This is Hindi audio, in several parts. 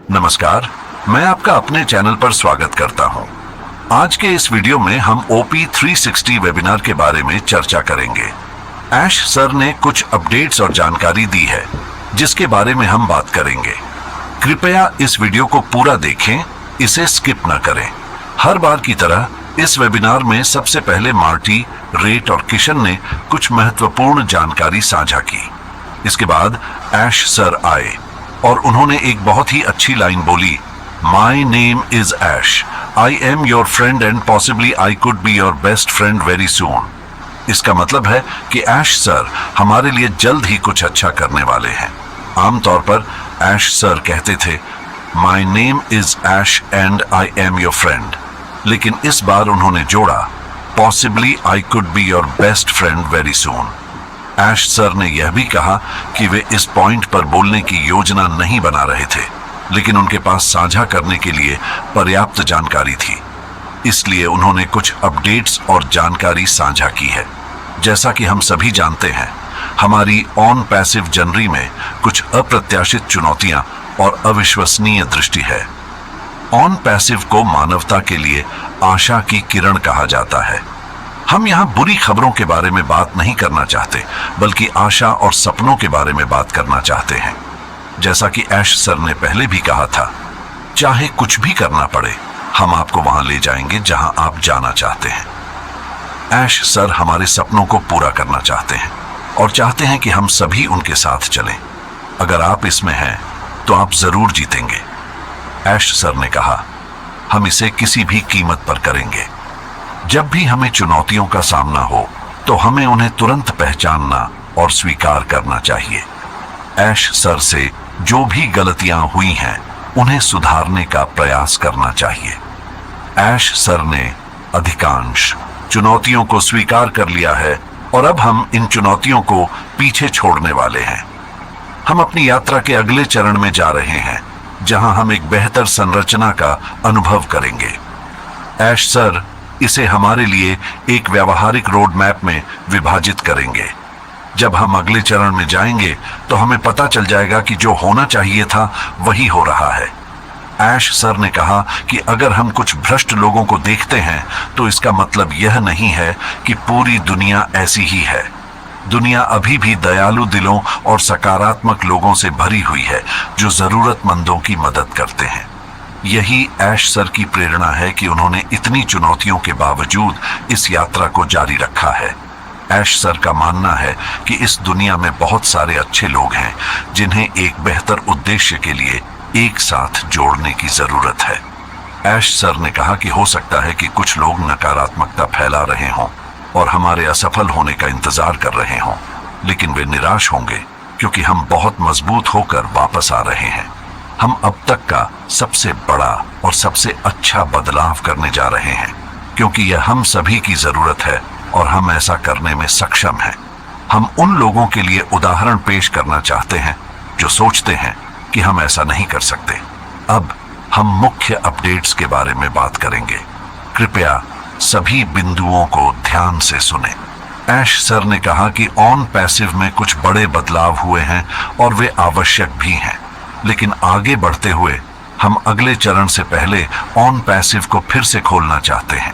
नमस्कार, मैं आपका अपने चैनल पर स्वागत करता हूं। आज के इस वीडियो में हम OP360 वेबिनार के बारे में चर्चा करेंगे। ऐश सर ने कुछ अपडेट्स और जानकारी दी है जिसके बारे में हम बात करेंगे। कृपया इस वीडियो को पूरा देखें, इसे स्किप न करें। हर बार की तरह इस वेबिनार में सबसे पहले मार्टी, रेट और किशन ने कुछ महत्वपूर्ण जानकारी साझा की। इसके बाद ऐश सर आए और उन्होंने एक बहुत ही अच्छी लाइन बोली, my name is Ash, I am your friend and possibly I could be your best friend very soon. इसका मतलब है कि ऐश सर हमारे लिए जल्द ही कुछ अच्छा करने वाले हैं। आमतौर पर ऐश सर कहते थे, my name is Ash and I am your friend, लेकिन इस बार उन्होंने जोड़ा, possibly I could be your best friend very soon. Ash sir ने यह भी कहा कि वे इस पॉइंट पर बोलने की योजना नहीं बना रहे थे, लेकिन उनके पास साझा करने के लिए पर्याप्त जानकारी थी, इसलिए उन्होंने कुछ अपडेट्स और जानकारी साझा की है। जैसा कि हम सभी जानते हैं, हमारी ऑन पैसिव जनरी में कुछ अप्रत्याशित चुनौतियां और अविश्वसनीय दृष्टि है। ऑन पैसिव को मानवता के लिए आशा की किरण कहा जाता है। हम यहाँ बुरी खबरों के बारे में बात नहीं करना चाहते, बल्कि आशा और सपनों के बारे में बात करना चाहते हैं। जैसा कि ऐश सर ने पहले भी कहा था, चाहे कुछ भी करना पड़े, हम आपको वहां ले जाएंगे जहां आप जाना चाहते हैं। ऐश सर हमारे सपनों को पूरा करना चाहते हैं और चाहते हैं कि हम सभी उनके साथ चलें। अगर आप इसमें हैं तो आप जरूर जीतेंगे। ऐश सर ने कहा, हम इसे किसी भी कीमत पर करेंगे। जब भी हमें चुनौतियों का सामना हो तो हमें उन्हें तुरंत पहचानना और स्वीकार करना चाहिए। ऐश सर से जो भी गलतियां हुई हैं उन्हें सुधारने का प्रयास करना चाहिए। ऐश सर ने अधिकांश चुनौतियों को स्वीकार कर लिया है और अब हम इन चुनौतियों को पीछे छोड़ने वाले हैं। हम अपनी यात्रा के अगले चरण में जा रहे हैं, जहां हम एक बेहतर संरचना का अनुभव करेंगे। ऐश सर इसे हमारे लिए एक व्यावहारिक रोड मैप में विभाजित करेंगे। जब हम अगले चरण में जाएंगे तो हमें पता चल जाएगा कि जो होना चाहिए था वही हो रहा है। ऐश सर ने कहा कि अगर हम कुछ भ्रष्ट लोगों को देखते हैं तो इसका मतलब यह नहीं है कि पूरी दुनिया ऐसी ही है। दुनिया अभी भी दयालु दिलों और सकारात्मक लोगों से भरी हुई है जो जरूरतमंदों की मदद करते हैं। यही ऐश सर की प्रेरणा है कि उन्होंने इतनी चुनौतियों के बावजूद इस यात्रा को जारी रखा है। ऐश सर का मानना है कि इस दुनिया में बहुत सारे अच्छे लोग हैं जिन्हें एक बेहतर उद्देश्य के लिए एक साथ जोड़ने की जरूरत है। ऐश सर ने कहा कि हो सकता है कि कुछ लोग नकारात्मकता फैला रहे हों और हमारे असफल होने का इंतजार कर रहे हों, लेकिन वे निराश होंगे क्योंकि हम बहुत मजबूत होकर वापस आ रहे हैं। हम अब तक का सबसे बड़ा और सबसे अच्छा बदलाव करने जा रहे हैं, क्योंकि यह हम सभी की जरूरत है और हम ऐसा करने में सक्षम हैं। हम उन लोगों के लिए उदाहरण पेश करना चाहते हैं जो सोचते हैं कि हम ऐसा नहीं कर सकते। अब हम मुख्य अपडेट्स के बारे में बात करेंगे। कृपया सभी बिंदुओं को ध्यान से सुनें। ऐश सर ने कहा कि ऑन पैसिव में कुछ बड़े बदलाव हुए हैं और वे आवश्यक भी हैं, लेकिन आगे बढ़ते हुए हम अगले चरण से पहले ऑन पैसिव को फिर से खोलना चाहते हैं।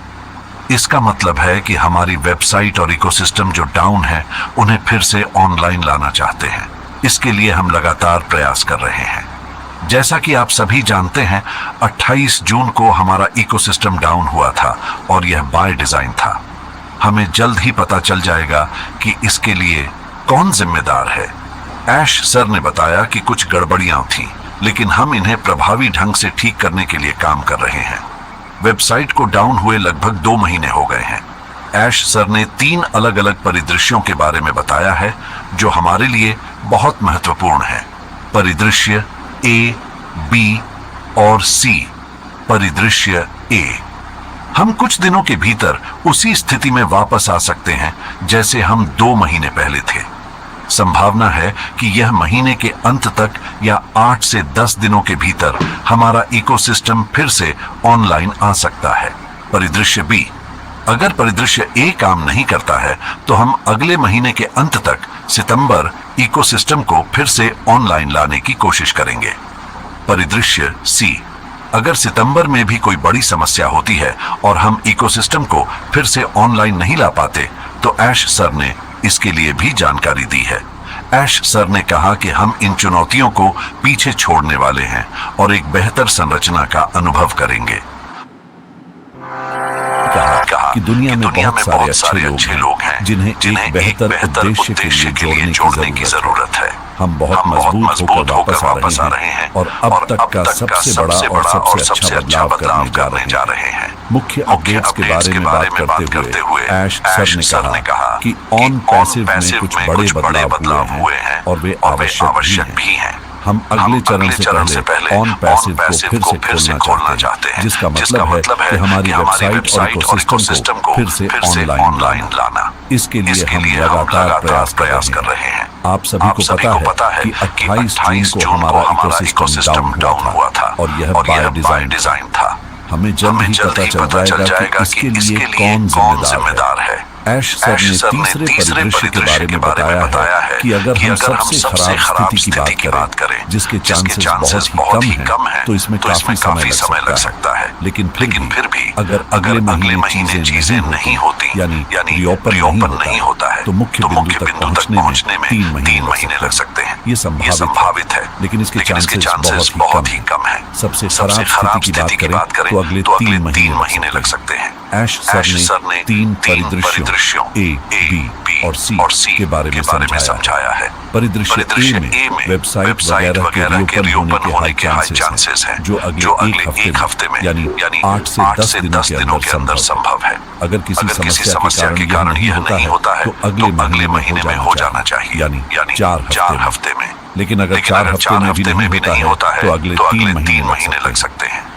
इसका मतलब है कि हमारी वेबसाइट और इकोसिस्टम जो डाउन है उन्हें फिर से ऑनलाइन लाना चाहते हैं। इसके लिए हम लगातार प्रयास कर रहे हैं। जैसा कि आप सभी जानते हैं, 28 जून को हमारा इकोसिस्टम डाउन हुआ था और यह बाय डिजाइन था। हमें जल्द ही पता चल जाएगा कि इसके लिए कौन जिम्मेदार है। ऐश सर ने बताया कि कुछ गड़बड़ियां थीं, लेकिन हम इन्हें प्रभावी ढंग से ठीक करने के लिए काम कर रहे हैं। वेबसाइट को डाउन हुए लगभग 2 महीने हो गए हैं। ऐश सर ने 3 अलग अलग परिदृश्यों के बारे में बताया है जो हमारे लिए बहुत महत्वपूर्ण है। परिदृश्य A, B और C। परिदृश्य A, हम कुछ दिनों के भीतर उसी स्थिति में वापस आ सकते हैं जैसे हम 2 महीने पहले थे। संभावना है कि यह महीने के अंत तक या 8 से 10 दिनों के भीतर हमारा इकोसिस्टम फिर से ऑनलाइन आ सकता है। परिदृश्य बी, अगर परिदृश्य ए काम नहीं करता है तो हम अगले महीने के अंत तक सितंबर इकोसिस्टम को फिर से ऑनलाइन लाने की कोशिश करेंगे। परिदृश्य सी, अगर सितंबर में भी कोई बड़ी समस्या होती है और हम इकोसिस्टम को फिर से ऑनलाइन नहीं ला पाते, तो ऐश सर ने इसके लिए भी जानकारी दी है। ऐश सर ने कहा कि हम इन चुनौतियों को पीछे छोड़ने वाले हैं और एक बेहतर संरचना का अनुभव करेंगे। कहा कि दुनिया में बहुत सारे अच्छे लोग हैं जिन्हें एक बेहतर उद्देश्य के लिए जोड़ने की जरूरत है। हम बहुत मजबूत होकर वापस आ रहे हैं और अब तक का सबसे बड़ा और सबसे अच्छा बदलाव करने जा रहे हैं। मुख्य अपडेट्स के बारे में बात करते हुए ऐश सर ने कहा कि ऑन पैसिव में कुछ बड़े बदलाव हुए हैं और वे आवश्यक भी हैं। हम अगले चरण से पहले ऑन पैसिव को फिर से खोलना चाहते हैं, जिसका मतलब है कि हमारी वेबसाइट और इकोसिस्टम को फिर से ऑनलाइन लाना। इसके लिए हम लगातार प्रयास कर रहे हैं। आप सभी को पता है कि 28 जून को हमारा इकोसिस्टम डाउन हुआ था और यह बाय डिजाइन था। हमें जल्द ही पता चल जाएगा कि इसके लिए कौन जिम्मेदार है। ऐश सर ने तीसरे परिदृश्य के बारे में बताया है कि अगर हम सबसे खराब स्थिति की बात करें, जिसके चांसेस बहुत ही कम हैं, तो इसमें काफी समय लग सकता है। लेकिन फिर भी अगर अगले महीने चीजें नहीं होती यानी रीओपन नहीं होता है, तो मुख्य बिंदु तक पहुंचने में 3 महीने लग सकते हैं। ये संभावित है, लेकिन इसके चांसेस बहुत ही कम है। सबसे खराब स्थिति की बात करें तो अगले 3 महीने लग सकते हैं। ऐश सर ने 3 परिदृश्यों ए, बी और सी के बारे में समझाया है। परिदृश्य ए में वेबसाइट वगैरह के रीओपन होने के हाई चांसेस हैं, जो अगले एक हफ्ते में यानी 8 से 10 दिनों के अंदर संभव है। अगर किसी समस्या के कारण यह नहीं होता है, तो अगले महीने में हो जाना चाहिए, यानी 4 हफ्ते में। लेकिन अगर 4 हफ्ते में भी नहीं होता है, तो अगले 3 महीने लग सकते हैं।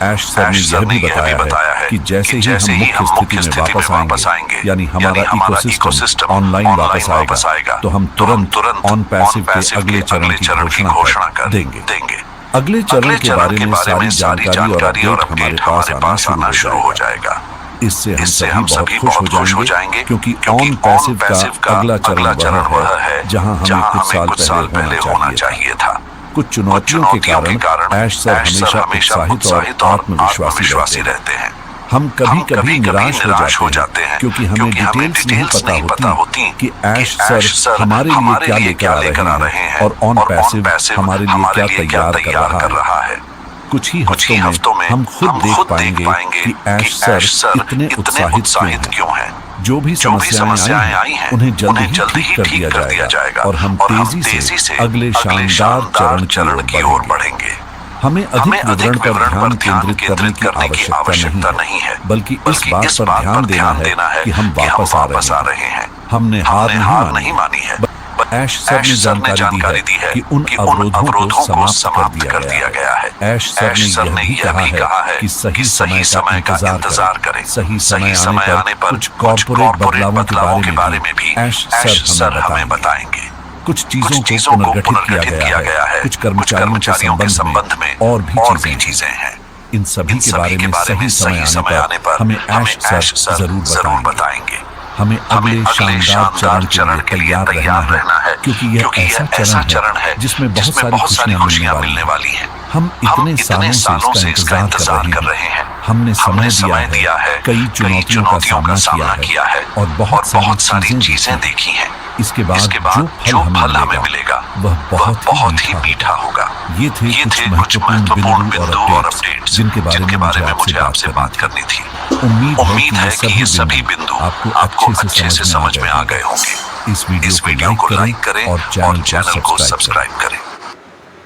ऐश सर ने यह भी बताया है कि जैसे ही हम मुख्य स्थिति में वापस आएंगे, यानी हमारा इकोसिस्टम ऑनलाइन वापस आएगा, तो हम तुरंत ऑन पैसिव के अगले चरण की घोषणा कर देंगे। अगले चरण के बारे में सारी जानकारी और अपडेट हमारे पास आना शुरू हो जाएगा। इससे हम सभी बहुत खुश हो जाएंगे, क्योंकि ऑन पैसिव का अगला चरण वह है जहां हमें कुछ साल पहले होना चाहिए था। कुछ चुनौतियों के कारण ऐश सर हमेशा उत्साहित और आत्मविश्वासी रहते हैं। हम कभी निराश हो जाते हैं, क्योंकि हमें डिटेल्स नहीं पता होती कि ऐश सर हमारे लिए क्या लेकर आ रहे हैं और ऑन पैसिव हमारे लिए क्या तैयार कर रहा है। कुछ ही हफ्तों में हम खुद देख पाएंगे कि ऐश सर इतने उत्साहित क्यों हैं। जो भी समस्याएं आई हैं, उन्हें जल्द ही ठीक कर दिया जाएगा और हम तेजी से अगले शानदार चरण की ओर बढ़ेंगे। हमें अधिक विवरण पर ध्यान केंद्रित करने की आवश्यकता नहीं है, बल्कि इस बात पर ध्यान देना है कि हम वापस आ रहे हैं। हमने हार नहीं मानी है। ऐश सर ने जानकारी दी है कि उन अवरोधों को समाप्त कर दिया गया है। ऐश सर ने यह भी कहा है कि सही समय का इंतजार करें। सही समय आने पर कुछ कॉर्पोरेट बदलावों के बारे में भी ऐश सर हमें बताएंगे। कुछ चीजों को पुनर्गठित किया गया है, कुछ कर्मचारियों के संबंध में और भी चीजें हैं। इन सभी के बारे में सही समय आने पर हमें ऐश सर जरूर बताएंगे। हमें अगले शानदार चरण के लिए तैयार रहना है, क्योंकि यह ऐसा चरण है जिसमें बहुत सारी खुशियां मिलने वाली हैं। हम इतने सालों से इसका इंतजार कर रहे हैं। हमने समय दिया है, कई चुनौतियों का सामना किया है और बहुत सारी चीजें देखी हैं। इसके बाद जो फल हमें मिलेगा वह बहुत ही मीठा होगा। ये थे कुछ महत्वपूर्ण बिंदु और अपडेट्स जिनके बारे में मुझे आपसे बात करनी थी। उम्मीद है कि ये सभी बिंदु आपको अच्छे से समझ में आ गए होंगे। इस वीडियो को लाइक करें और चैनल को सब्सक्राइब करें।